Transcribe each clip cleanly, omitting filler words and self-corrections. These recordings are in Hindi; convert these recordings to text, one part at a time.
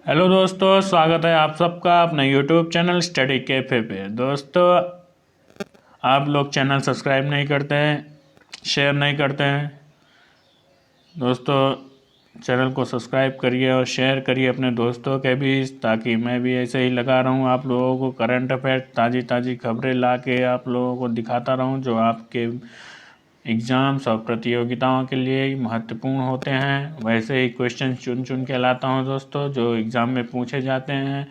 हेलो दोस्तों, स्वागत है आप सबका अपने यूट्यूब चैनल स्टडी कैफे पे। दोस्तों, आप लोग चैनल सब्सक्राइब नहीं करते हैं, शेयर नहीं करते हैं। दोस्तों, चैनल को सब्सक्राइब करिए और शेयर करिए अपने दोस्तों के भी, ताकि मैं भी ऐसे ही लगा रहूं आप लोगों को करंट अफेयर, ताज़ी ताज़ी खबरें ला के आप लोगों को दिखाता रहूं, जो आपके एग्ज़ाम्स और प्रतियोगिताओं के लिए महत्वपूर्ण होते हैं। वैसे ही क्वेश्चन चुन चुन के लाता हूं दोस्तों, जो एग्ज़ाम में पूछे जाते हैं।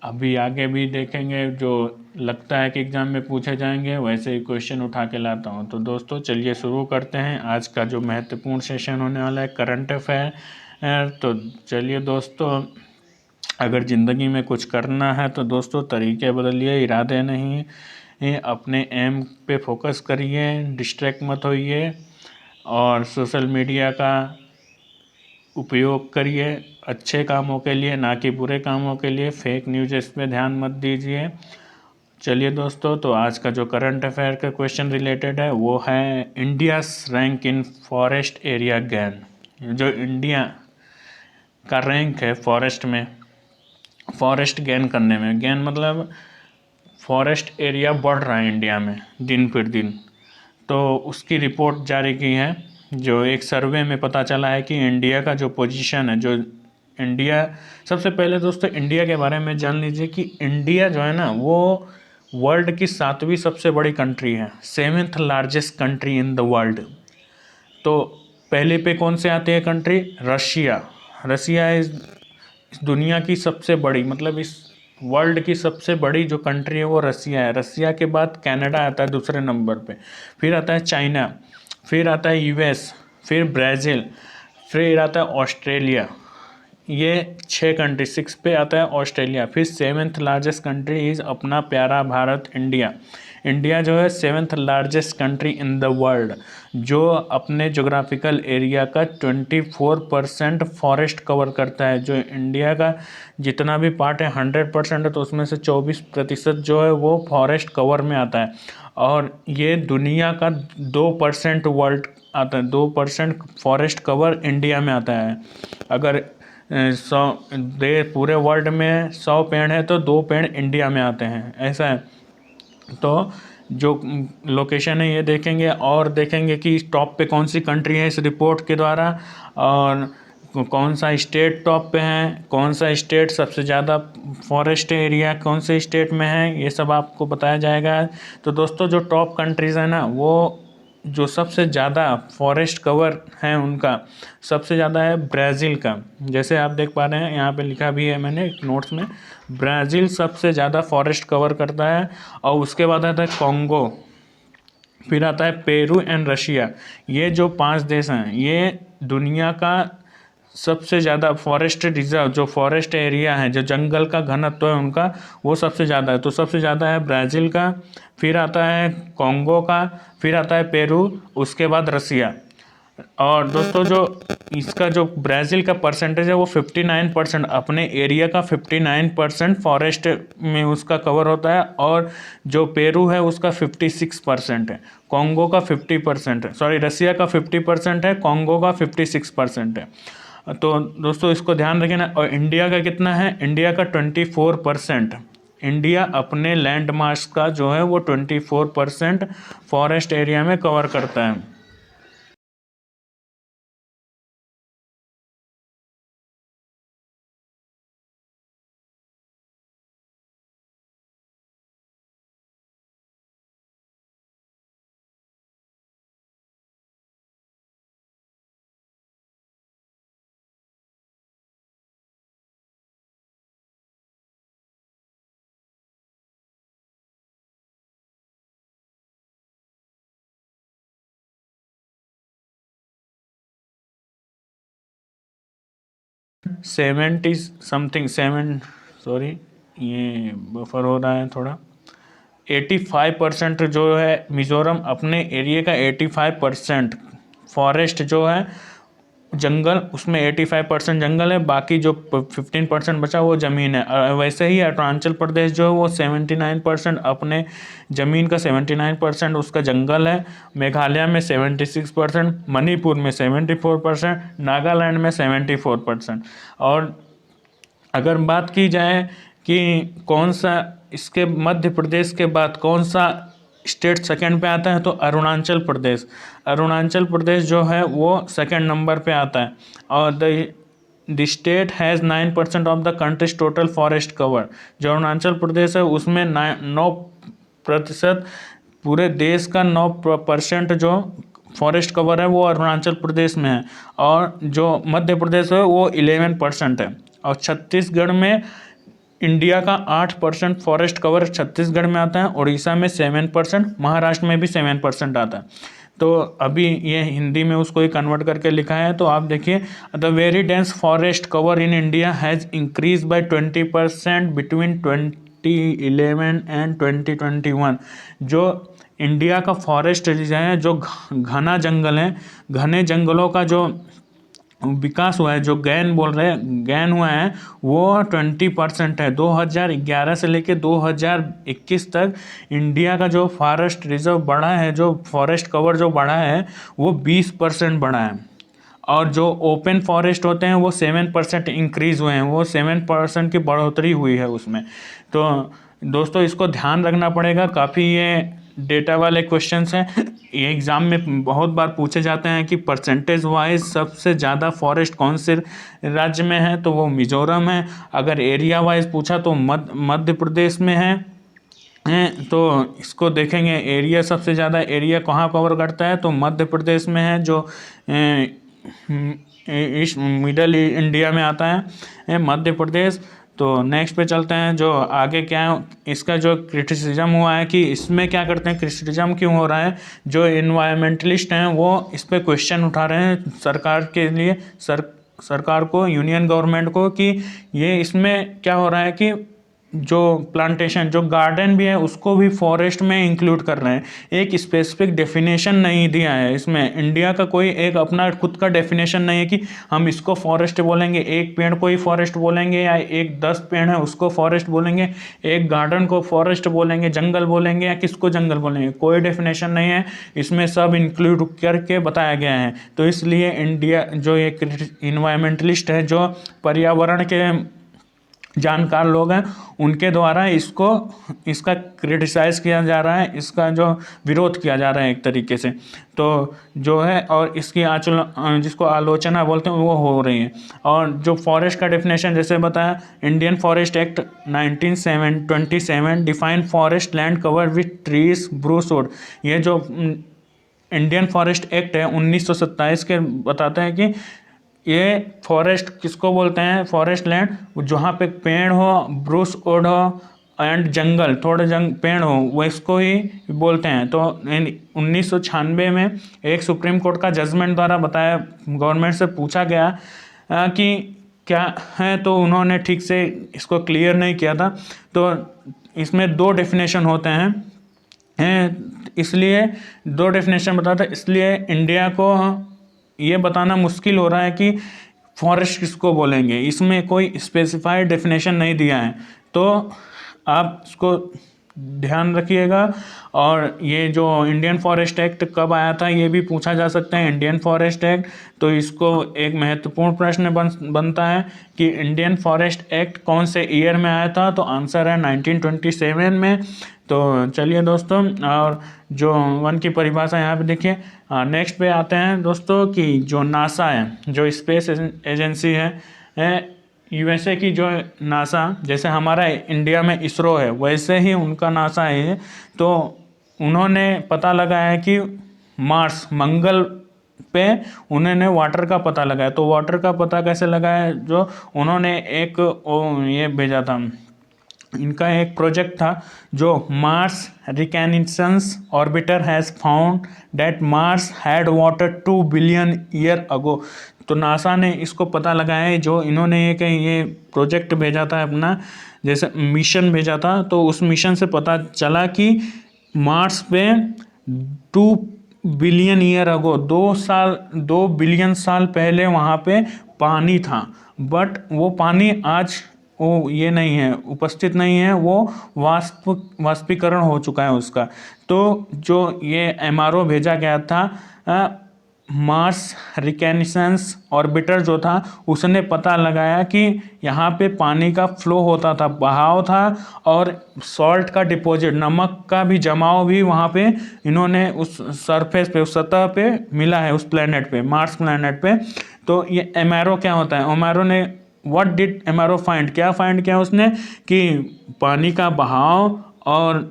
अभी आगे भी देखेंगे, जो लगता है कि एग्ज़ाम में पूछे जाएंगे वैसे ही क्वेश्चन उठा के लाता हूं। तो दोस्तों, चलिए शुरू करते हैं। आज का जो महत्वपूर्ण सेशन होने वाला है करंट अफेयर। तो चलिए दोस्तों, अगर ज़िंदगी में कुछ करना है तो दोस्तों तरीके बदलिए, इरादे नहीं। अपने एम पे फोकस करिए, डिस्ट्रैक्ट मत होइए और सोशल मीडिया का उपयोग करिए अच्छे कामों के लिए, ना कि बुरे कामों के लिए। फेक न्यूज़ इस पर ध्यान मत दीजिए। चलिए दोस्तों, तो आज का जो करंट अफेयर का क्वेश्चन रिलेटेड है वो है India's rank in forest area gain. जो इंडिया का रैंक है फॉरेस्ट में, फॉरेस्ट गेन करने में, गेन मतलब फॉरेस्ट एरिया बढ़ रहा है इंडिया में दिन पर दिन। तो उसकी रिपोर्ट जारी की है। जो एक सर्वे में पता चला है कि इंडिया का जो पोजीशन है, जो इंडिया, सबसे पहले दोस्तों इंडिया के बारे में जान लीजिए कि इंडिया जो है ना, वो वर्ल्ड की 7वीं सबसे बड़ी कंट्री है, 7th largest country in the world. तो पहले पे कौन से आते हैं कंट्री? रशिया। रशिया इस दुनिया की सबसे बड़ी, मतलब इस वर्ल्ड की सबसे बड़ी जो कंट्री है वो रसिया है। रसिया के बाद कनाडा आता है दूसरे नंबर पे, फिर आता है चाइना, फिर आता है यूएस, फिर ब्राज़ील, फिर आता है ऑस्ट्रेलिया। ये 6 कंट्री, 6 पे आता है ऑस्ट्रेलिया। फिर 7th लार्जेस्ट कंट्री इज़ अपना प्यारा भारत, इंडिया। इंडिया जो है 7th largest country in the world, जो अपने जोग्राफिकल एरिया का 24% फॉरेस्ट कवर करता है। जो इंडिया का जितना भी पार्ट है 100% है, तो उसमें से 24% जो है वो फॉरेस्ट कवर में आता है। और ये दुनिया का 2% वर्ल्ड आता है, 2% फॉरेस्ट कवर इंडिया में आता है। अगर 100 पूरे वर्ल्ड में 100 पेड़ हैं तो 2 पेड़ इंडिया में आते हैं, ऐसा है। तो जो लोकेशन है ये देखेंगे और देखेंगे कि टॉप पे कौन सी कंट्री है इस रिपोर्ट के द्वारा, और कौन सा स्टेट टॉप पे है, कौन सा स्टेट सबसे ज़्यादा फॉरेस्ट एरिया कौन से स्टेट में है, ये सब आपको बताया जाएगा। तो दोस्तों, जो टॉप कंट्रीज़ है ना, वो जो सबसे ज़्यादा फॉरेस्ट कवर है उनका सबसे ज़्यादा है ब्राज़ील का। जैसे आप देख पा रहे हैं, यहाँ पे लिखा भी है मैंने नोट्स में, ब्राज़ील सबसे ज़्यादा फॉरेस्ट कवर करता है। और उसके बाद आता है कॉन्गो, फिर आता है पेरू एंड रशिया। ये जो 5 देश हैं, ये दुनिया का सबसे ज़्यादा फॉरेस्ट रिजर्व, जो फॉरेस्ट एरिया है, जो जंगल का घनत्व है उनका, वो सबसे ज़्यादा है। तो सबसे ज़्यादा है ब्राज़ील का, फिर आता है कॉन्गो का, फिर आता है पेरू, उसके बाद रसिया। और दोस्तों, जो इसका जो ब्राज़ील का परसेंटेज है वो 59%, अपने एरिया का 59% फॉरेस्ट में उसका कवर होता है। और जो पेरू है उसका 56% है, कॉन्गो का 50% है, सॉरी रसिया का 50% है, कॉन्गो का 56% है। तो दोस्तों इसको ध्यान रखें ना। और इंडिया का कितना है? इंडिया का 24%। इंडिया अपने लैंड मास का जो है वो 24% फॉरेस्ट एरिया में कवर करता है। सेवेंटी समथिंग सेवन, सॉरी ये बफर हो रहा है थोड़ा। 85% जो है मिज़ोरम अपने एरिया का 85% फॉरेस्ट जो है जंगल, उसमें 85% जंगल है, बाकी जो 15% बचा वो ज़मीन है। वैसे ही अरुणाचल प्रदेश जो है वो 79% अपने ज़मीन का 79% उसका जंगल है। मेघालय में 76%, मणिपुर में 74%, नागालैंड में 74%। और अगर बात की जाए कि कौन सा इसके मध्य प्रदेश के बाद कौन सा स्टेट सेकंड पे आता है, तो अरुणाचल प्रदेश। अरुणाचल प्रदेश जो है वो सेकंड नंबर पे आता है। और the state has 9% of the countries total forest cover. जो अरुणाचल प्रदेश है उसमें 9% पूरे देश का 9% जो फॉरेस्ट कवर है वो अरुणाचल प्रदेश में है। और जो मध्य प्रदेश है वो 11% है। और छत्तीसगढ़ में इंडिया का 8% फॉरेस्ट कवर छत्तीसगढ़ में आता है। उड़ीसा में 7%, महाराष्ट्र में भी 7% आता है। तो अभी ये हिंदी में उसको ही कन्वर्ट करके लिखा है। तो आप देखिए, the very dense forest cover in India has increase by 20% between 2011 and 2021। जो इंडिया का फॉरेस्ट एरिया है, जो घना जंगल है, घने जंगलों का जो विकास हुआ है, जो गैन बोल रहे हैं, गैन हुआ है, वो 20% है। 2011 से लेके 2021 तक इंडिया का जो फॉरेस्ट रिजर्व बढ़ा है, जो फॉरेस्ट कवर जो बढ़ा है, वो 20% बढ़ा है। और जो ओपन फॉरेस्ट होते हैं वो 7% इंक्रीज़ हुए हैं, वो 7% की बढ़ोतरी हुई है उसमें। तो दोस्तों इसको ध्यान रखना पड़ेगा, काफ़ी ये डेटा वाले क्वेश्चंस हैं। ये एग्ज़ाम में बहुत बार पूछे जाते हैं कि परसेंटेज वाइज सबसे ज़्यादा फॉरेस्ट कौन से राज्य में है, तो वो मिजोरम है। अगर एरिया वाइज पूछा तो मध्य प्रदेश में है। तो इसको देखेंगे, एरिया सबसे ज़्यादा एरिया कहाँ कवर करता है, तो मध्य प्रदेश में है, जो ईस्ट मिडल इंडिया में आता है मध्य प्रदेश। तो नेक्स्ट पे चलते हैं, जो आगे क्या है इसका जो क्रिटिसिज्म हुआ है कि इसमें क्या करते हैं, क्रिटिसिज्म क्यों हो रहा है। जो इन्वायरमेंटलिस्ट हैं वो इस पे क्वेश्चन उठा रहे हैं सरकार के लिए, सरकार को, यूनियन गवर्नमेंट को, कि ये इसमें क्या हो रहा है कि जो प्लांटेशन, जो गार्डन भी है उसको भी फॉरेस्ट में इंक्लूड कर रहे हैं। एक स्पेसिफिक डेफिनेशन नहीं दिया है इसमें, इंडिया का कोई एक अपना खुद का डेफिनेशन नहीं है कि हम इसको फॉरेस्ट बोलेंगे, एक पेड़ को ही फॉरेस्ट बोलेंगे, या एक 10 पेड़ है उसको फॉरेस्ट बोलेंगे, एक गार्डन को फॉरेस्ट बोलेंगे, जंगल बोलेंगे, या किसको जंगल बोलेंगे, कोई डेफिनेशन नहीं है इसमें, सब इंक्लूड करके बताया गया है। तो इसलिए इंडिया जो ये इन्वायरमेंटलिस्ट है, जो पर्यावरण के जानकार लोग हैं, उनके द्वारा इसका क्रिटिसाइज़ किया जा रहा है, इसका जो विरोध किया जा रहा है एक तरीके से। तो जो है, और इसकी जिसको आलोचना बोलते हैं वो हो रही है। और जो फॉरेस्ट का डेफिनेशन जैसे बताया, Indian Forest Act 1927 define forest land cover with trees brushwood. ये जो इंडियन फॉरेस्ट एक्ट है 1927 के बताते हैं कि ये फॉरेस्ट किसको बोलते हैं, फॉरेस्ट लैंड जहाँ पे पेड़ हो, ब्रूस वुड हो एंड जंगल, थोड़े पेड़ हो, वो इसको ही बोलते हैं। तो 1996 में एक सुप्रीम कोर्ट का जजमेंट द्वारा बताया, गवर्नमेंट से पूछा गया कि क्या है, तो उन्होंने ठीक से इसको क्लियर नहीं किया था। तो इसमें 2 डेफिनेशन होते हैं, इसलिए 2 डेफिनेशन बताता है, इसलिए इंडिया को ये बताना मुश्किल हो रहा है कि फॉरेस्ट किसको बोलेंगे, इसमें कोई स्पेसिफाइड डेफिनेशन नहीं दिया है। तो आप इसको ध्यान रखिएगा। और ये जो इंडियन फॉरेस्ट एक्ट कब आया था ये भी पूछा जा सकता है, इंडियन फॉरेस्ट एक्ट। तो इसको एक महत्वपूर्ण प्रश्न बनता है कि इंडियन फॉरेस्ट एक्ट कौन से ईयर में आया था, तो आंसर है 1927 में। तो चलिए दोस्तों, और जो वन की परिभाषा यहाँ पे देखिए। नेक्स्ट पे आते हैं दोस्तों कि जो नासा है, जो स्पेस एजेंसी है यूएसए की, जो नासा, जैसे हमारा इंडिया में इसरो है वैसे ही उनका नासा है। तो उन्होंने पता लगाया है कि मार्स, मंगल पे उन्होंने वाटर का पता लगाया। तो वाटर का पता कैसे लगाया, जो उन्होंने एक ये भेजा था, इनका एक प्रोजेक्ट था, जो Mars recognitions orbiter has found that Mars had water 2 billion year ago. तो नासा ने इसको पता लगाया है, जो इन्होंने ये प्रोजेक्ट भेजा था अपना, जैसे मिशन भेजा था, तो उस मिशन से पता चला कि मार्स पे 2 बिलियन ईयर अगो, 2 बिलियन साल पहले वहाँ पे पानी था। बट वो पानी आज वो ये नहीं है, उपस्थित नहीं है, वो वाष्पीकरण हो चुका है उसका। तो जो ये एमआरओ भेजा गया था मार्स रिकॉग्निशंस ऑर्बिटर जो था उसने पता लगाया कि यहाँ पे पानी का फ्लो होता था, बहाव था, और सॉल्ट का डिपॉजिट, नमक का भी जमाव भी वहाँ पे इन्होंने उस सरफेस पे, उस सतह पे मिला है, उस प्लेनेट पे, मार्स प्लेनेट पे। तो ये एमआरओ क्या होता है, एमआरओ ने व्हाट डिड एमआरओ फाइंड, क्या फाइंड किया उसने कि पानी का बहाव, और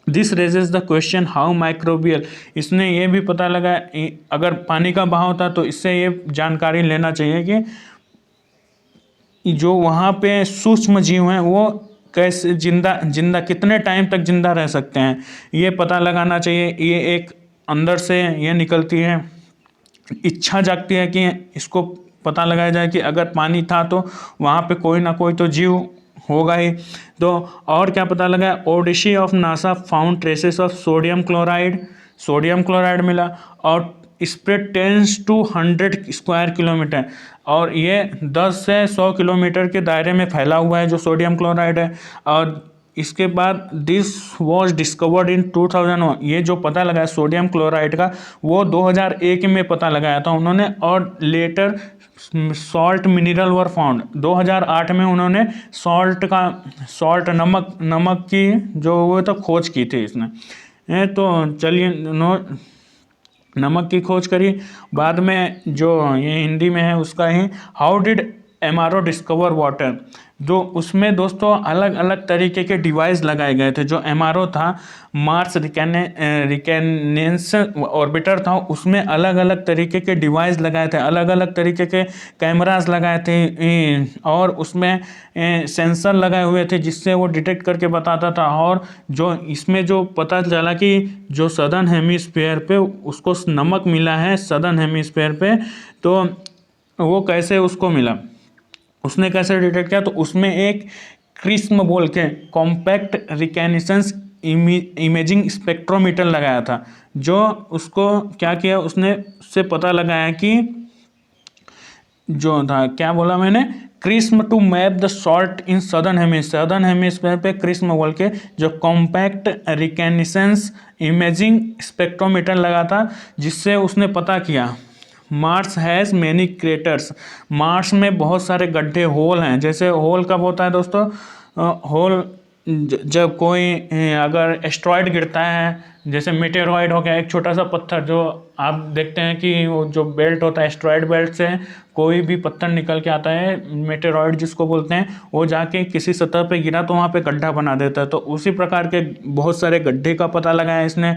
this raises the question how microbial, इसने ये भी पता लगा, अगर पानी का बहाव था तो इससे ये जानकारी लेना चाहिए कि जो वहाँ पे सूक्ष्म जीव हैं वो कैसे जिंदा जिंदा कितने टाइम तक जिंदा रह सकते हैं, ये पता लगाना चाहिए। ये एक अंदर से ये निकलती है, इच्छा जागती है कि इसको पता लगाया जाए कि अगर पानी था तो वहाँ पे कोई ना कोई तो जीव होगा ही। तो और क्या पता लगा, Odyssey of NASA found traces of sodium chloride, sodium chloride मिला, और स्प्रेड 10 to 100 स्क्वायर किलोमीटर, और ये 10 से 100 किलोमीटर के दायरे में फैला हुआ है जो सोडियम क्लोराइड है। और इसके बाद दिस वॉज डिस्कवर्ड इन 2001, ये जो पता लगा सोडियम क्लोराइड का वो 2001 में पता लगाया था उन्होंने, और later salt mineral were found, 2008 में उन्होंने सॉल्ट नमक की जो वो तो खोज की थी इसने। तो चलिए नमक की खोज करी। बाद में जो ये हिंदी में है उसका ही, how did MRO discover water, जो उसमें दोस्तों अलग अलग तरीके के डिवाइस लगाए गए थे। जो एमआरओ था, मार्स रिकॉग्निशंस ऑर्बिटर था, उसमें अलग अलग तरीके के डिवाइस लगाए थे, अलग अलग तरीके के कैमरास लगाए थे, और उसमें सेंसर लगाए हुए थे जिससे वो डिटेक्ट करके बताता था। और जो इसमें जो पता चला कि जो सदर्न हेमिस्फीयर पे उसको नमक मिला है, सदर्न हेमिस्फीयर पे, तो वो कैसे उसको मिला, उसने कैसे डिटेक्ट किया, तो उसमें एक क्रिस्म बोल के कॉम्पैक्ट रिकॉग्निशंस इमेजिंग स्पेक्ट्रोमीटर लगाया था, जो उसको क्या किया, उसने उससे पता लगाया कि जो था, क्या बोला मैंने, CRISM to map the salt in southern hemisphere पे क्रिस्म बोल के जो कॉम्पैक्ट रिकॉग्निशंस इमेजिंग स्पेक्ट्रोमीटर लगा था, जिससे उसने पता किया Mars has many craters, Mars में बहुत सारे गड्ढे, होल हैं। जैसे होल कब होता है दोस्तों, होल जब कोई अगर एस्ट्रॉयड गिरता है, जैसे मेटेरॉयड हो गया, एक छोटा सा पत्थर, जो आप देखते हैं कि वो जो बेल्ट होता है एस्ट्रॉयड बेल्ट से कोई भी पत्थर निकल के आता है, मेटेरॉयड जिसको बोलते हैं, वो जाके किसी सतह पे गिरा तो वहाँ पे गड्ढा बना देता है। तो उसी प्रकार के बहुत सारे गड्ढे का पता लगाया इसने।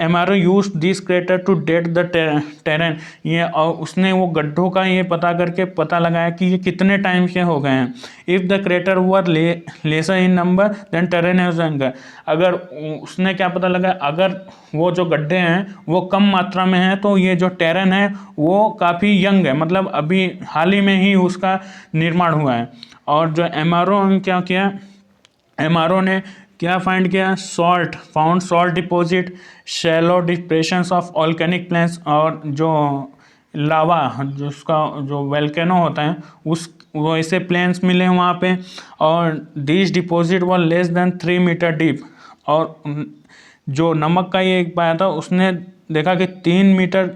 MRO use this crater to date the terrain, ये और उसने वो गड्ढों का ये पता करके पता लगाया कि ये कितने टाइम के हो गए हैं। If the crater were lesser in number then terrain is younger, अगर उसने क्या पता लगा, अगर वो जो गड्ढे हैं वो कम मात्रा में हैं तो ये जो टेरेन है वो काफ़ी यंग है, मतलब अभी हाल ही में ही उसका निर्माण हुआ है। और जो एमआरओ ने क्या किया, एमआरओ ने क्या फाइंड किया, found salt deposit, shallow depressions of volcanic plains, और जो लावा जो उसका जो वेल्केनो होता है उस वो ऐसे प्लेन्स मिले वहाँ पे, और this deposit were less than 3 metre deep. और जो नमक का ये एक पाया था उसने देखा कि 3 मीटर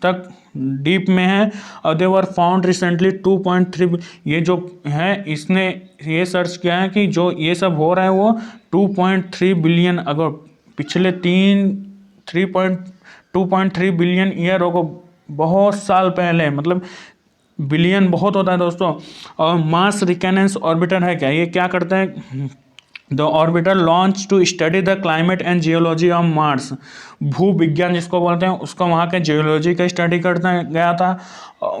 तक डीप में है, और दे वर फाउंड रिसेंटली 2.3, ये जो है इसने ये सर्च किया है कि जो ये सब हो रहा है वो 2.3 बिलियन, अगर पिछले 2.3 बिलियन ईयर हो, बहुत साल पहले, मतलब बिलियन बहुत होता है दोस्तों। और मार्स रिकॉग्निशंस ऑर्बिटर है क्या, ये क्या करता है, the orbiter launch to study the climate and geology of Mars, भू विज्ञान जिसको बोलते हैं उसको, वहाँ के जियोलॉजी का स्टडी करता गया था,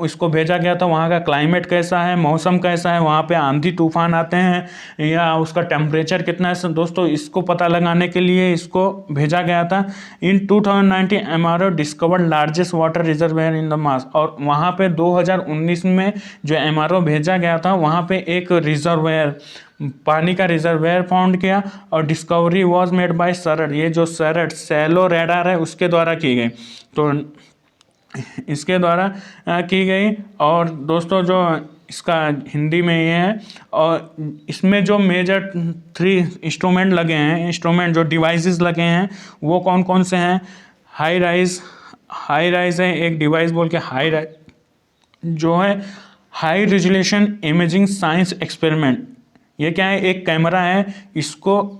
इसको भेजा गया था, वहाँ का क्लाइमेट कैसा है, मौसम कैसा है, वहाँ पे आंधी तूफान आते हैं या उसका टेम्परेचर कितना है दोस्तों, इसको पता लगाने के लिए इसको भेजा गया था। इन 2019 MRO discovered largest water reservoir in the Mars, और वहाँ पे 2019 में जो एमआरओ भेजा गया था वहाँ पे एक रिजर्वेयर, पानी का रिजर्वेयर फाउंड किया, और discovery was made by Sarad, ये जो सरड सैलो रेडार है उसके द्वारा की गई, तो इसके द्वारा की गई। और दोस्तों जो इसका हिंदी में ये है, और इसमें जो मेजर 3 इंस्ट्रूमेंट लगे हैं, इंस्ट्रूमेंट जो डिवाइसेस लगे हैं वो कौन कौन से हैं, हाई राइज हाई राइज है, एक डिवाइस बोल के हाई राइज जो है high resolution imaging science experiment. ये क्या है, एक कैमरा है, इसको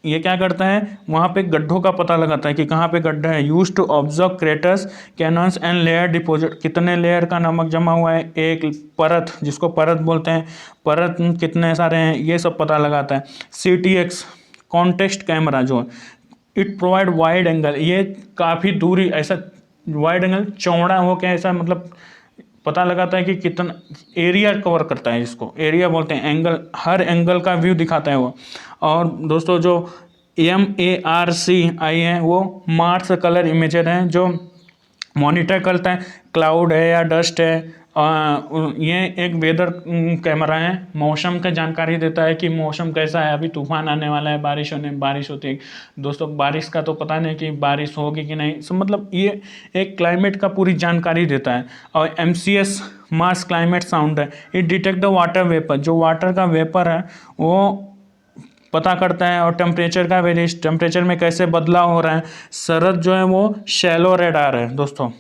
ये क्या करता है, वहाँ पे गड्ढों का पता लगाता है कि कहाँ पे गड्ढा है। Used to observe craters canyons and layer deposit, कितने लेयर का नमक जमा हुआ है, एक परत जिसको परत बोलते हैं, परत कितने सारे हैं, ये सब पता लगाता है। CTX कॉन्टेक्स्ट कैमरा जो है, इट प्रोवाइड वाइड एंगल, ये काफ़ी दूरी ऐसा वाइड एंगल चौड़ा हो के ऐसा मतलब पता लगाता है कि कितना एरिया कवर करता है, इसको एरिया बोलते हैं। एंगल, हर एंगल का व्यू दिखाता है वो। और दोस्तों जो MARCI है वो मार्स कलर इमेजर है, जो मॉनिटर करता है क्लाउड है या डस्ट है। ये एक वेदर कैमरा है, मौसम का जानकारी देता है कि मौसम कैसा है, अभी तूफान आने वाला है, बारिश होती है। दोस्तों बारिश का तो पता नहीं कि बारिश होगी कि नहीं, सब मतलब ये एक क्लाइमेट का पूरी जानकारी देता है। और MCS मास क्लाइमेट साउंड है, it detect the water vapour, जो वाटर का वेपर है वो पता करता है। और टेम्परेचर का वेरिएशन, टेम्परेचर में कैसे बदलाव हो रहा है। शरद जो है वो शैलो रेडार है दोस्तों,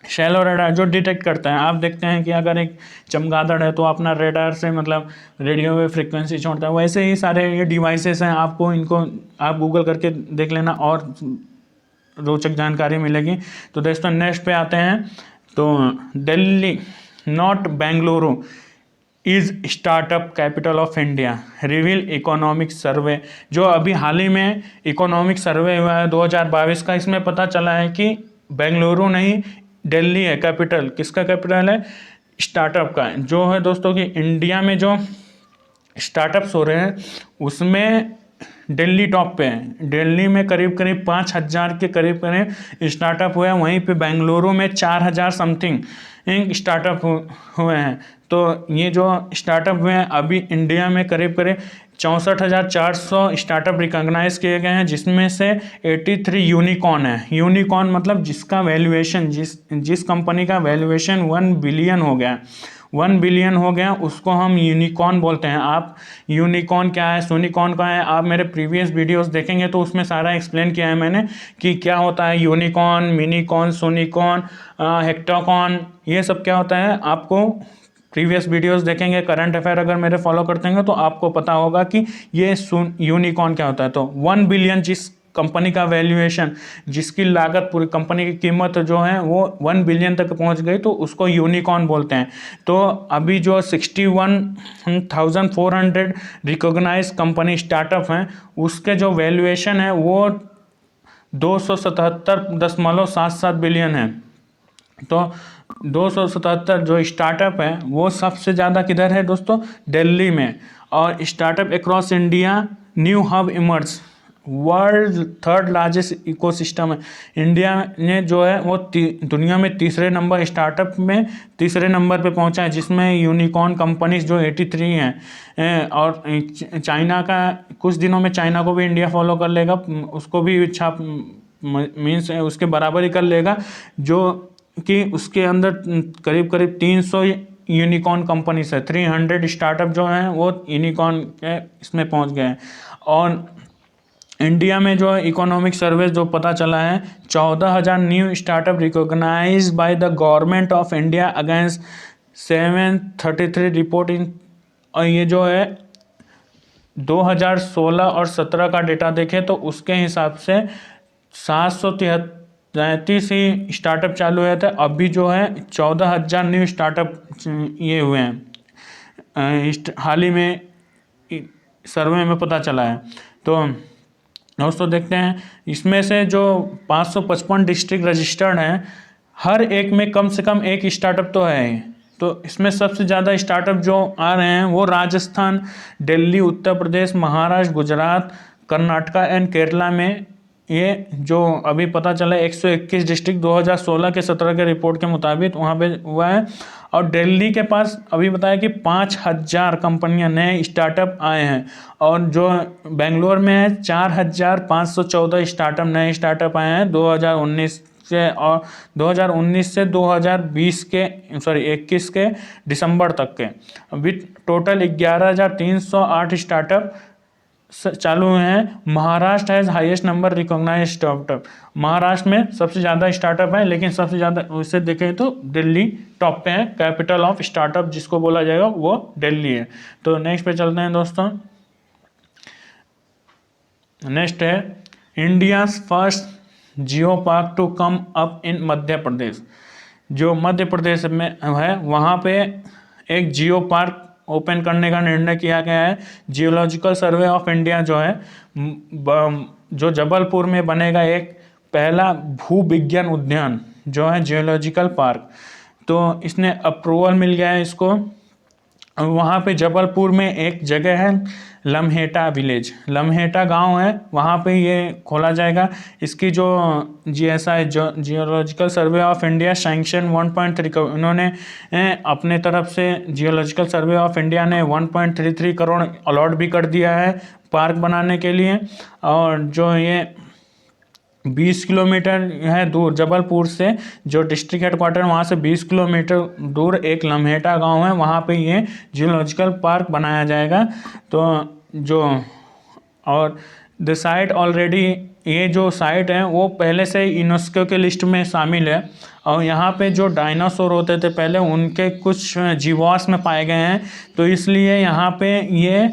शैलो रेडार जो डिटेक्ट करता है। आप देखते हैं कि अगर एक चमगादड़ है तो अपना रेडार से मतलब रेडियो वेव फ्रिक्वेंसी छोड़ता है, वैसे ही सारे ये डिवाइसेस हैं। आपको इनको आप गूगल करके देख लेना और रोचक जानकारी मिलेगी। तो दोस्तों नेक्स्ट पे आते हैं, तो Delhi not Bengaluru is startup capital of India, reveal economic survey, जो अभी हाल ही में इकोनॉमिक सर्वे हुआ है 2022 का, इसमें पता चला है कि बेंगलुरु नहीं दिल्ली है कैपिटल। किसका कैपिटल है, स्टार्टअप का। जो है दोस्तों कि इंडिया में जो स्टार्टअप्स हो रहे हैं उसमें दिल्ली टॉप पे है। दिल्ली में करीब करीब 5,000 के करीब करीब स्टार्टअप हुए हैं, वहीं पे बेंगलुरु में 4,000 समथिंग स्टार्टअप हुए हैं। तो ये जो स्टार्टअप हुए हैं अभी इंडिया में करीब करीब 64,400 स्टार्टअप रिकॉग्नाइज किए गए हैं, जिसमें से 83 यूनिकॉर्न है। यूनिकॉर्न मतलब जिसका वैल्यूएशन, जिस कंपनी का वैल्यूएशन 1 बिलियन हो गया, 1 बिलियन हो गया, उसको हम यूनिकॉर्न बोलते हैं। आप यूनिकॉर्न क्या है, सोनिकॉर्न का है, आप मेरे प्रीवियस वीडियोस देखेंगे तो उसमें सारा एक्सप्लेन किया है मैंने कि क्या होता है यूनिकॉर्न, मिनीकॉर्न, सोनिकॉर्न, हेक्टाकॉर्न, ये सब क्या होता है। आपको प्रीवियस वीडियोस देखेंगे, करंट अफेयर अगर मेरे फॉलो करते हैं तो आपको पता होगा कि ये यूनिकॉर्न क्या होता है। तो 1 बिलियन जिस कंपनी का वैल्यूएशन, जिसकी लागत, पूरी कंपनी की कीमत जो है वो 1 बिलियन तक पहुंच गई, तो उसको यूनिकॉर्न बोलते हैं। तो अभी जो 61,400 रिकॉग्नाइज कंपनी स्टार्टअप हैं, उसके जो वैल्यूएशन है वो 277.77 बिलियन है। तो 277 जो स्टार्टअप है वो सबसे ज़्यादा किधर है दोस्तों, दिल्ली में। और startup across India new hub emerge, world 3rd largest ecosystem है। इंडिया ने जो है वो दुनिया में तीसरे नंबर, स्टार्टअप में तीसरे नंबर पे पहुंचा है, जिसमें यूनिकॉर्न कंपनीज जो 83 हैं। और चाइना का, कुछ दिनों में चाइना को भी इंडिया फॉलो कर लेगा, उसको भी छाप मीन्स उसके बराबर ही कर लेगा, जो कि उसके अंदर करीब करीब 300 यूनिकॉर्न कंपनीज है। 300 स्टार्टअप जो हैं वो यूनिकॉर्न के इसमें पहुंच गए हैं। और इंडिया में जो इकोनॉमिक सर्वे जो पता चला है, 14,000 new startup recognise by the government of India against 733 report in. और ये जो है 2016 और 17 का डेटा देखें तो उसके हिसाब से 733 ही स्टार्टअप चालू हुए थे। अभी जो है 14,000 न्यू स्टार्टअप ये हुए हैं, हाल ही में सर्वे में पता चला है। तो दोस्तों देखते हैं, इसमें से जो 555 डिस्ट्रिक्ट रजिस्टर्ड हैं, हर एक में कम से कम एक स्टार्टअप तो है। तो इसमें सबसे ज़्यादा स्टार्टअप जो आ रहे हैं वो राजस्थान, दिल्ली, उत्तर प्रदेश, महाराष्ट्र, गुजरात, कर्नाटका एंड केरला में। ये जो अभी पता चला 121 डिस्ट्रिक्ट 2016 के 17 के रिपोर्ट के मुताबिक वहाँ पे हुआ है। और दिल्ली के पास अभी बताया कि 5,000 कंपनियां नए स्टार्टअप आए हैं। और जो बेंगलोर में है 4,514 स्टार्टअप, नए स्टार्टअप आए हैं 2019 से, और 2019 से 2020 के 21 के दिसंबर तक के, विथ टोटल 11,308 स्टार्टअप चालू हुए हैं। Maharashtra has highest number recognise startup, Maharashtra में सबसे ज़्यादा स्टार्टअप है, लेकिन सबसे ज़्यादा उसे देखें तो दिल्ली टॉप पे है। कैपिटल ऑफ स्टार्टअप जिसको बोला जाएगा वो दिल्ली है। तो नेक्स्ट पे चलते हैं दोस्तों। नेक्स्ट है India's first geopark to come up in Madhya Pradesh. जो मध्य प्रदेश में है वहाँ पे एक जियो पार्क ओपन करने का निर्णय किया गया है। जियोलॉजिकल सर्वे ऑफ इंडिया जो है जो जबलपुर में बनेगा एक पहला भूविज्ञान उद्यान जो है जियोलॉजिकल पार्क, तो इसने अप्रूवल मिल गया है इसको। वहाँ पे जबलपुर में एक जगह है लम्हेटा विलेज, लम्हेटा गांव है, वहाँ पे ये खोला जाएगा। इसकी जो जीएसआई जो geological survey of India sanction 1.3 crore, इन्होंने अपने तरफ से जियोलॉजिकल सर्वे ऑफ इंडिया ने 1.33 करोड़ अलॉट भी कर दिया है पार्क बनाने के लिए। और जो ये 20 किलोमीटर है दूर जबलपुर से, जो डिस्ट्रिक्ट हेडक्वार्टर वहाँ से 20 किलोमीटर दूर एक लम्हेटा गांव है, वहाँ पे ये जियोलॉजिकल पार्क बनाया जाएगा। तो जो और द साइट ऑलरेडी, ये जो साइट है वो पहले से यूनेस्को के लिस्ट में शामिल है। और यहाँ पे जो डायनासोर होते थे पहले उनके कुछ जीवाश्म पाए गए हैं, तो इसलिए यहाँ पे ये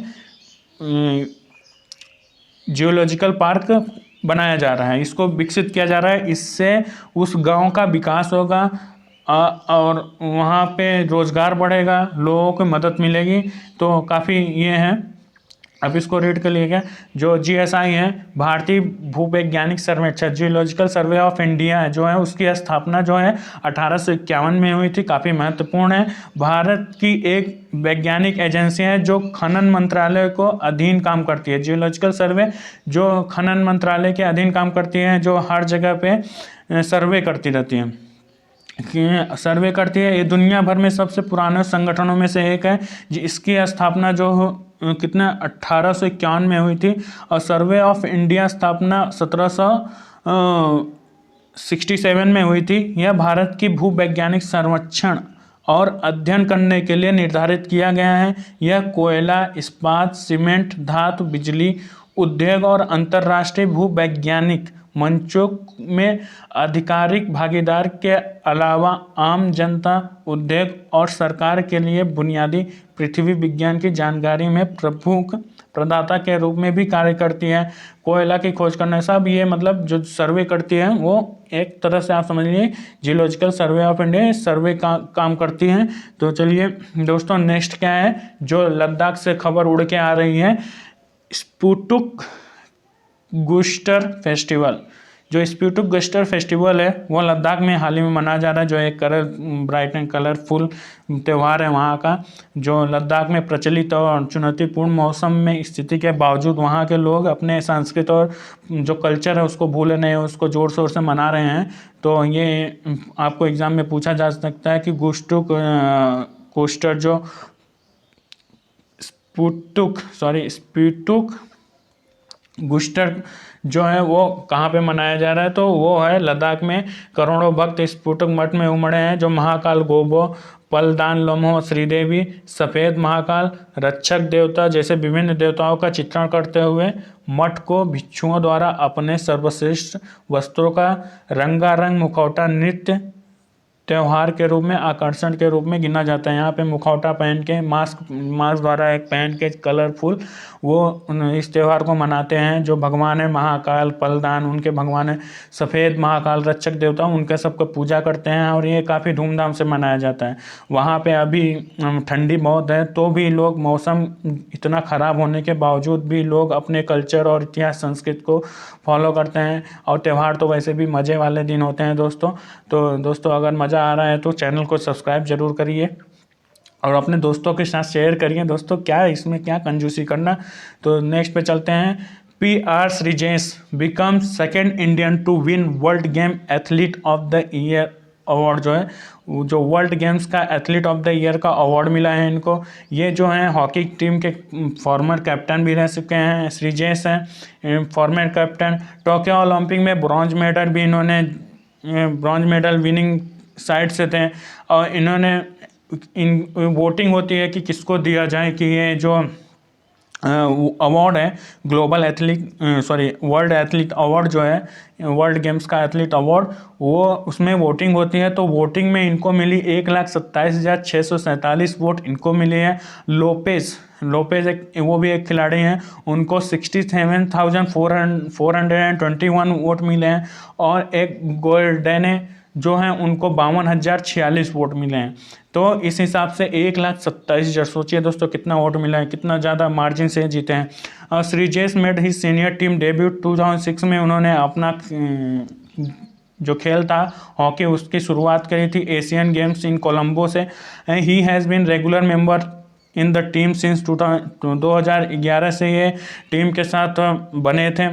जियोलॉजिकल पार्क बनाया जा रहा है, इसको विकसित किया जा रहा है। इससे उस गांव का विकास होगा और वहाँ पे रोज़गार बढ़ेगा, लोगों को मदद मिलेगी। तो काफ़ी ये है। अब इसको रीड कर लिएगा। जो जीएसआई है भारतीय भूवैज्ञानिक सर्वेक्षण जियोलॉजिकल सर्वे ऑफ इंडिया जो है उसकी स्थापना जो है 1851 में हुई थी, काफ़ी महत्वपूर्ण है। भारत की एक वैज्ञानिक एजेंसी है जो खनन मंत्रालय को अधीन काम करती है। जियोलॉजिकल सर्वे जो खनन मंत्रालय के अधीन काम करती है, जो हर जगह पे सर्वे करती रहती है, सर्वे करती है। ये दुनिया भर में सबसे पुराने संगठनों में से एक है। इसकी स्थापना जो कितना 1851 में हुई थी, और सर्वे ऑफ इंडिया स्थापना 1767 में हुई थी। यह भारत की भूवैज्ञानिक सर्वेक्षण और अध्ययन करने के लिए निर्धारित किया गया है। यह कोयला, इस्पात, सीमेंट, धातु, बिजली उद्योग और अंतर्राष्ट्रीय भूवैज्ञानिक मंचों में आधिकारिक भागीदार के अलावा आम जनता, उद्योग और सरकार के लिए बुनियादी पृथ्वी विज्ञान की जानकारी में प्रमुख प्रदाता के रूप में भी कार्य करती है। कोयला की खोज करने सब ये मतलब जो सर्वे करती है वो एक तरह से आप समझ लीजिए जियोलॉजिकल सर्वे ऑफ इंडिया सर्वे का काम करती है। तो चलिए दोस्तों नेक्स्ट क्या है, जो लद्दाख से खबर उड़ के आ रही है, स्पुटुक गुस्टर फेस्टिवल। जो स्पुटुक गुस्टर फेस्टिवल है वो लद्दाख में हाल ही में मनाया जा रहा है, जो एक ब्राइट एंड कलरफुल त्यौहार है वहाँ का, जो लद्दाख में प्रचलित और चुनौतीपूर्ण मौसम में स्थिति के बावजूद वहाँ के लोग अपने संस्कृति और जो कल्चर है उसको भूले नहीं, उसको ज़ोर शोर से मना रहे हैं। तो ये आपको एग्ज़ाम में पूछा जा सकता है कि गुस्टुक कोस्टर जो स्पुटुक गुस्टर जो है वो कहाँ पे मनाया जा रहा है, तो वो है लद्दाख में। करोड़ों भक्त स्पुटुक मठ में उमड़े हैं, जो महाकाल गोबो, पलदान लोमो, श्रीदेवी, सफ़ेद महाकाल, रक्षक देवता जैसे विभिन्न देवताओं का चित्रण करते हुए मठ को भिक्षुओं द्वारा अपने सर्वश्रेष्ठ वस्त्रों का रंगारंग मुखौटा नृत्य त्यौहार के रूप में आकर्षण के रूप में गिना जाता है। यहाँ पे मुखौटा पहन के मास्क द्वारा एक पहन के कलरफुल वो इस त्यौहार को मनाते हैं। जो भगवान है महाकाल, पलदान उनके भगवान है, सफ़ेद महाकाल रक्षक देवता उनके सबको पूजा करते हैं और ये काफ़ी धूमधाम से मनाया जाता है। वहाँ पे अभी ठंडी बहुत है तो भी लोग, मौसम इतना ख़राब होने के बावजूद भी लोग अपने कल्चर और इतिहास संस्कृति को फॉलो करते हैं। और त्यौहार तो वैसे भी मज़े वाले दिन होते हैं दोस्तों। तो दोस्तों अगर मज़ा आ रहा है तो चैनल को सब्सक्राइब जरूर करिए और अपने दोस्तों के साथ शेयर करिए। दोस्तों क्या इसमें क्या कंजूसी करना। तो नेक्स्ट पे चलते हैं। PR Sreejesh become second Indian to win world game athlete of the year award. जो है जो वर्ल्ड गेम्स का एथलीट ऑफ द ईयर का अवार्ड मिला है इनको। ये जो है हॉकी टीम के फॉर्मर कैप्टन भी रह चुके हैं, श्रीजेश हैं फॉर्मर कैप्टन। टोक्यो ओलंपिक में ब्रॉन्ज मेडल भी इन्होंने, ब्रॉन्ज मेडल विनिंग साइड से थे। और इन्होंने वोटिंग होती है कि किसको दिया जाए, कि ये जो अवार्ड है global athlete world athlete award जो है, वर्ल्ड गेम्स का एथलीट अवार्ड, वो उसमें वोटिंग होती है। तो वोटिंग में इनको मिली 1,27,647 वोट इनको मिले हैं। लोपेज एक वो भी एक खिलाड़ी हैं, उनको 67,421 वोट मिले हैं। और एक गोल्डेने जो हैं उनको 52,046 वोट मिले हैं। तो इस हिसाब से 1,27,000, सोचिए दोस्तों कितना वोट मिला है, कितना ज़्यादा मार्जिन से जीते हैं। श्रीजेश मेड ही सीनियर टीम डेब्यूट 2006 में उन्होंने अपना जो खेल था हॉकी उसकी शुरुआत करी थी एशियन गेम्स इन कोलंबो से। He has been regular member in the team since 2011 से ये टीम के साथ बने थे।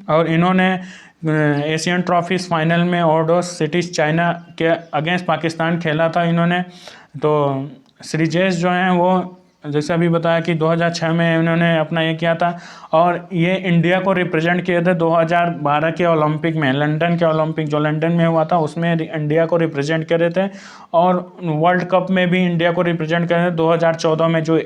और इन्होंने एशियन ट्रॉफीज फाइनल में ओडोस सिटीज चाइना के अगेंस्ट पाकिस्तान खेला था इन्होंने। तो श्रीजेश जो हैं वो जैसे अभी बताया कि 2006 में इन्होंने अपना ये किया था, और ये इंडिया को रिप्रेजेंट किए थे 2012 के ओलंपिक में, लंदन के ओलंपिक जो लंदन में हुआ था उसमें इंडिया को रिप्रेजेंट करे थे। और वर्ल्ड कप में भी इंडिया को रिप्रेजेंट करे थे 2014 में जो,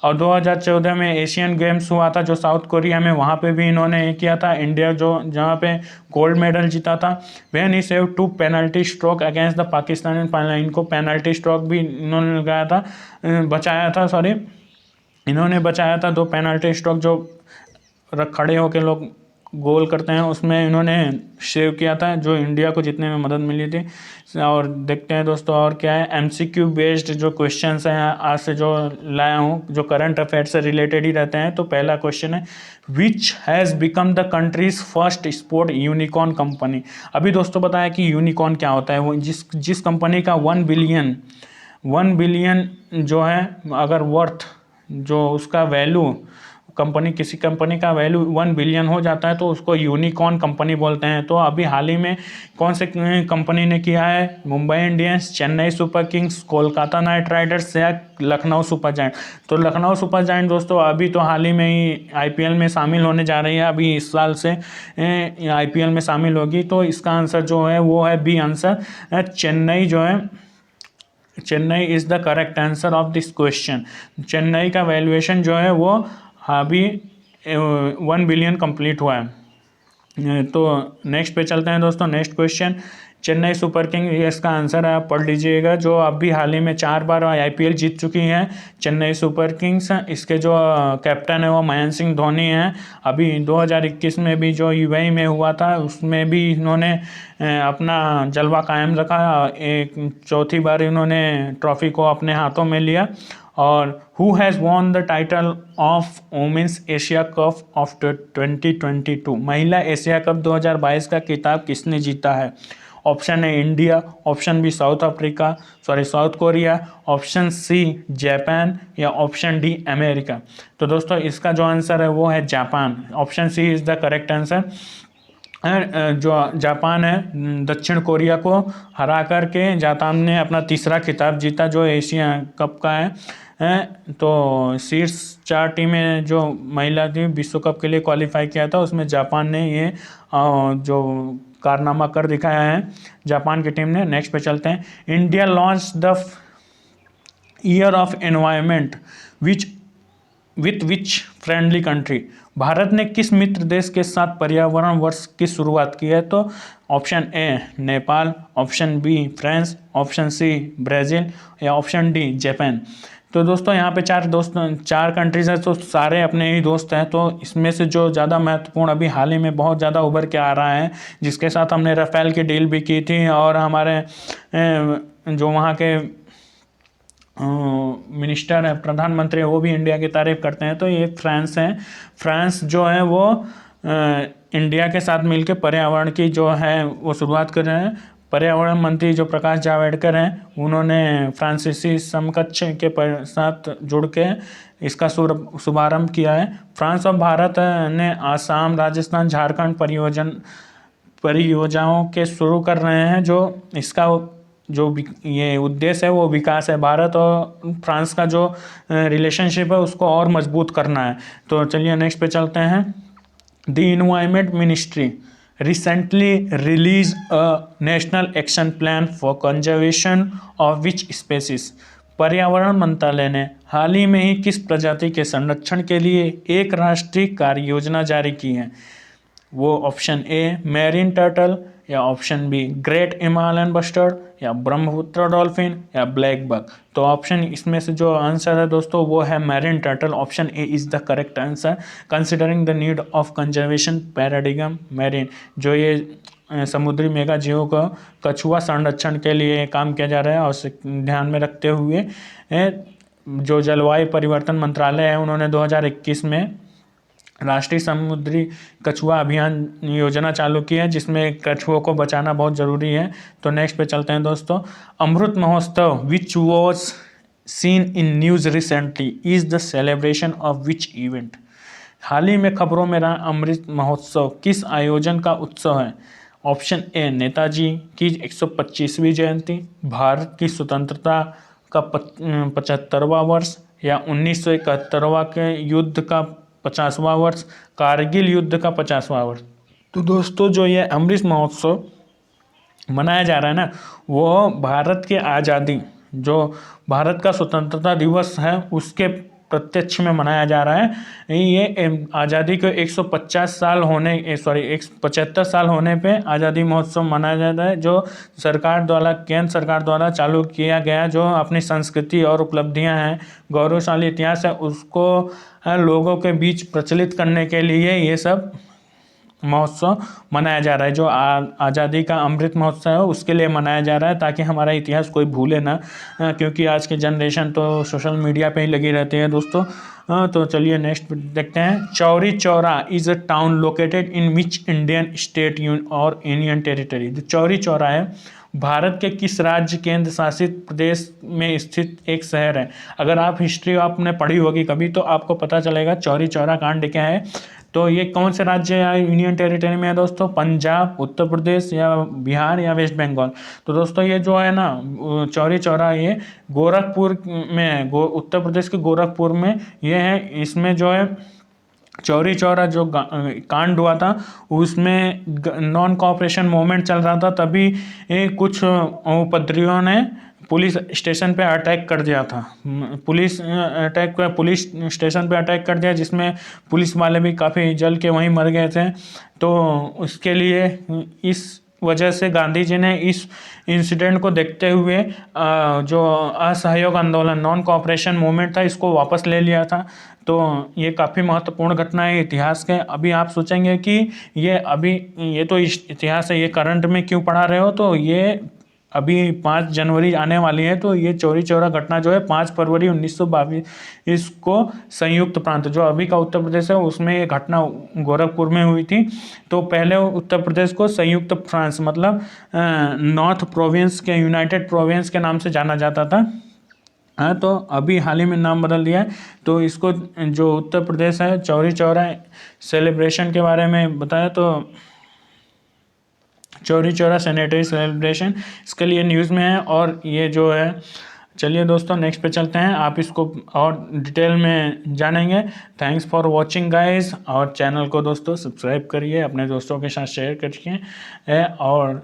और 2014 में एशियन गेम्स हुआ था जो साउथ कोरिया में, वहाँ पे भी इन्होंने ये किया था, इंडिया जो जहाँ पे गोल्ड मेडल जीता था। When he save 2 penalty stroke against the Pakistan in final, इनको पेनल्टी स्ट्रोक भी इन्होंने लगाया था, इन्होंने बचाया था 2 पेनल्टी स्ट्रोक जो खड़े होकर लोग गोल करते हैं उसमें इन्होंने सेव किया था, जो इंडिया को जीतने में मदद मिली थी। और देखते हैं दोस्तों और क्या है, एमसीक्यू बेस्ड जो क्वेश्चंस हैं आज से जो लाया हूँ, जो करंट अफेयर से रिलेटेड ही रहते हैं। तो पहला क्वेश्चन है, which has become the countries first sport unicorn company. अभी दोस्तों बताया कि यूनिकॉर्न क्या होता है, वो जिस कंपनी का 1 बिलियन जो है अगर वर्थ, जो उसका वैल्यू किसी कंपनी का वैल्यू 1 बिलियन हो जाता है तो उसको यूनिकॉर्न कंपनी बोलते हैं। तो अभी हाल ही में कौन से कंपनी ने किया है, Mumbai Indians, Chennai super Kings, Kolkata night Riders या लखनऊ सुपर जायंट। तो लखनऊ सुपर जायंट दोस्तों अभी तो हाल ही में ही आईपीएल में शामिल होने जा रही है, अभी इस साल से आईपीएल में शामिल होगी। तो इसका आंसर जो है वो है B answer, Chennai is the correct answer of this question. Chennai का वैल्यूएशन जो है वो अभी 1 बिलियन कंप्लीट हुआ है। तो नेक्स्ट पे चलते हैं दोस्तों। Next question, Chennai super king, ये इसका आंसर है, आप पढ़ लीजिएगा, जो अभी हाल ही में 4 बार आईपीएल जीत चुकी हैं चेन्नई सुपर किंग्स। इसके जो कैप्टन है वो महेंद्र सिंह धोनी हैं। अभी 2021 में भी जो यूएई में हुआ था उसमें भी इन्होंने अपना जलवा कायम रखा, एक चौथी बार इन्होंने ट्रॉफी को अपने हाथों में लिया। और who has won the title of women's Asia cup of 2022, महिला एशिया कप 2022 का खिताब किसने जीता है। ऑप्शन है India, option B South Korea, option C Japan या ऑप्शन डी अमेरिका। तो दोस्तों इसका जो आंसर है वो है Japan, option C is the correct answer. जो जापान है दक्षिण कोरिया को हरा करके जापान ने अपना तीसरा खिताब जीता जो एशिया कप का है। तो शीर्ष 4 टीमें जो महिला टीम विश्व कप के लिए क्वालिफाई किया था उसमें जापान ने ये जो कारनामा कर दिखाया है जापान की टीम ने। नेक्स्ट पे चलते हैं, India launch the year of environment with which friendly country. Bharat ने किस मित्र देश के साथ पर्यावरण वर्ष की शुरुआत की है। तो option A Nepal, option B France, option C Brazil या ऑप्शन डी जापान। तो दोस्तों यहाँ पे 4 कंट्रीज हैं, तो सारे अपने ही दोस्त हैं। तो इसमें से जो ज़्यादा महत्वपूर्ण अभी हाल ही में बहुत ज़्यादा उभर के आ रहा है, जिसके साथ हमने राफेल की डील भी की थी और हमारे जो वहाँ के मिनिस्टर है, प्रधानमंत्री है, वो भी इंडिया की तारीफ करते हैं। तो ये फ्रांस है। फ्रांस जो है वो इंडिया के साथ मिलकर पर्यावरण की जो है वो शुरुआत कर रहे हैं। पर्यावरण मंत्री जो प्रकाश जावड़ेकर हैं उन्होंने फ्रांसीसी समकक्ष के साथ जुड़ के इसका शुभारंभ किया है। फ्रांस और भारत ने आसाम, राजस्थान, झारखंड परियोजनाओं के शुरू कर रहे हैं। जो इसका जो ये उद्देश्य है वो विकास है। भारत और फ्रांस का जो रिलेशनशिप है उसको और मजबूत करना है। तो चलिए नेक्स्ट पे चलते हैं। The environment ministry recently released a national action plan for conservation of which species। पर्यावरण मंत्रालय ने हाल ही में ही किस प्रजाति के संरक्षण के लिए एक राष्ट्रीय कार्य योजना जारी की है? वो ऑप्शन ए मैरीन टर्टल, या option be great Himalayan bustard, या ब्रह्मपुत्र डॉल्फिन, या ब्लैक बक। तो ऑप्शन इसमें से जो आंसर है दोस्तों वो है marine turtle. Option A is the correct answer. Considering the need of conservation paradigm marine, जो ये समुद्री मेघाजीवों को कछुआ संरक्षण के लिए काम किया जा रहा है, और उसे ध्यान में रखते हुए जो जलवायु परिवर्तन मंत्रालय है उन्होंने 2021 में राष्ट्रीय समुद्री कछुआ अभियान योजना चालू की है, जिसमें कछुओं को बचाना बहुत ज़रूरी है। तो नेक्स्ट पे चलते हैं दोस्तों। Amrit Mahotsav which was seen in news recently is the celebration of which event? हाल ही में खबरों में रहा अमृत महोत्सव किस आयोजन का उत्सव है? ऑप्शन ए नेताजी की 125वीं जयंती, भारत की स्वतंत्रता का 75वां वर्ष, या 1971 के युद्ध का 50वां वर्ष, कारगिल युद्ध का 50वां वर्ष। तो दोस्तों जो ये अमृत महोत्सव मनाया जा रहा है ना, वो भारत की आज़ादी, जो भारत का स्वतंत्रता दिवस है उसके प्रत्यक्ष में मनाया जा रहा है। ये आज़ादी को 150 साल होने 75 साल होने पे आज़ादी महोत्सव मनाया जाता है, जो सरकार द्वारा, केंद्र सरकार द्वारा चालू किया गया, जो अपनी संस्कृति और उपलब्धियां हैं, गौरवशाली इतिहास है, उसको लोगों के बीच प्रचलित करने के लिए ये सब महोत्सव मनाया जा रहा है। जो आज़ादी का अमृत महोत्सव है उसके लिए मनाया जा रहा है, ताकि हमारा इतिहास कोई भूले ना, क्योंकि आज की जनरेशन तो सोशल मीडिया पे ही लगी रहती है दोस्तों। तो चलिए नेक्स्ट देखते हैं। Chauri Chaura is a town located in which Indian state और यूनियन टेरिटरी? जो चौरी चौरा है भारत के किस राज्य केंद्र शासित प्रदेश में स्थित एक शहर है? अगर आप हिस्ट्री आपने पढ़ी होगी कभी तो आपको पता चलेगा चौरी चौरा कांड क्या है। तो ये कौन से राज्य या यूनियन टेरिटरी में है दोस्तों? पंजाब, उत्तर प्रदेश, या बिहार, या वेस्ट बंगाल? तो दोस्तों ये जो है ना चौरी चौरा, ये गोरखपुर में है, उत्तर प्रदेश के गोरखपुर में ये है। इसमें जो है चौरी चौरा जो कांड हुआ था उसमें नॉन कोऑपरेशन मूवमेंट चल रहा था, तभी कुछ उपद्रवियों ने पुलिस स्टेशन पे अटैक कर दिया था। पुलिस स्टेशन पे अटैक कर दिया, जिसमें पुलिस वाले भी काफ़ी जल के वहीं मर गए थे। तो उसके लिए इस वजह से गांधी जी ने इस इंसिडेंट को देखते हुए जो असहयोग आंदोलन, नॉन कोऑपरेशन मूवमेंट था, इसको वापस ले लिया था। तो ये काफ़ी महत्वपूर्ण घटना है इतिहास के। अभी आप सोचेंगे कि ये तो इतिहास है, ये करंट में क्यों पढ़ा रहे हो? तो ये अभी 5 जनवरी आने वाली है, तो ये चौरी चौरा घटना जो है 5 फरवरी 1922 को संयुक्त प्रांत, जो अभी का उत्तर प्रदेश है, उसमें ये घटना गोरखपुर में हुई थी। तो पहले उत्तर प्रदेश को संयुक्त फ्रांस मतलब नॉर्थ प्रोविंस के, यूनाइटेड प्रोविंस के नाम से जाना जाता था। हाँ, तो अभी हाल ही में नाम बदल दिया है। तो इसको जो उत्तर प्रदेश है चौरी चौरा सेलिब्रेशन के बारे में बताया, तो चौरी चौरा सैनिटरी सेलिब्रेशन इसके लिए न्यूज़ में है। और ये जो है, चलिए दोस्तों नेक्स्ट पे चलते हैं, आप इसको और डिटेल में जानेंगे। थैंक्स फॉर वॉचिंग गाइस, और चैनल को दोस्तों सब्सक्राइब करिए, अपने दोस्तों के साथ शेयर करिए, और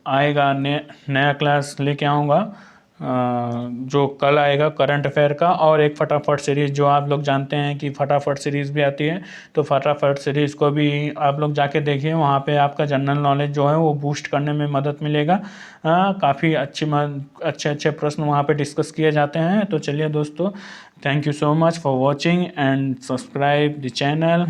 आएगा नया क्लास लेके आऊँगा जो कल आएगा करंट अफेयर का, और एक फटाफट सीरीज़ जो आप लोग जानते हैं कि फटाफट सीरीज़ भी आती है, तो फटाफट सीरीज़ को भी आप लोग जाके देखिए। वहाँ पे आपका जनरल नॉलेज जो है वो बूस्ट करने में मदद मिलेगा। काफ़ी अच्छे प्रश्न वहाँ पे डिस्कस किए जाते हैं। तो चलिए दोस्तों, thank you so much for watching and subscribe the channel.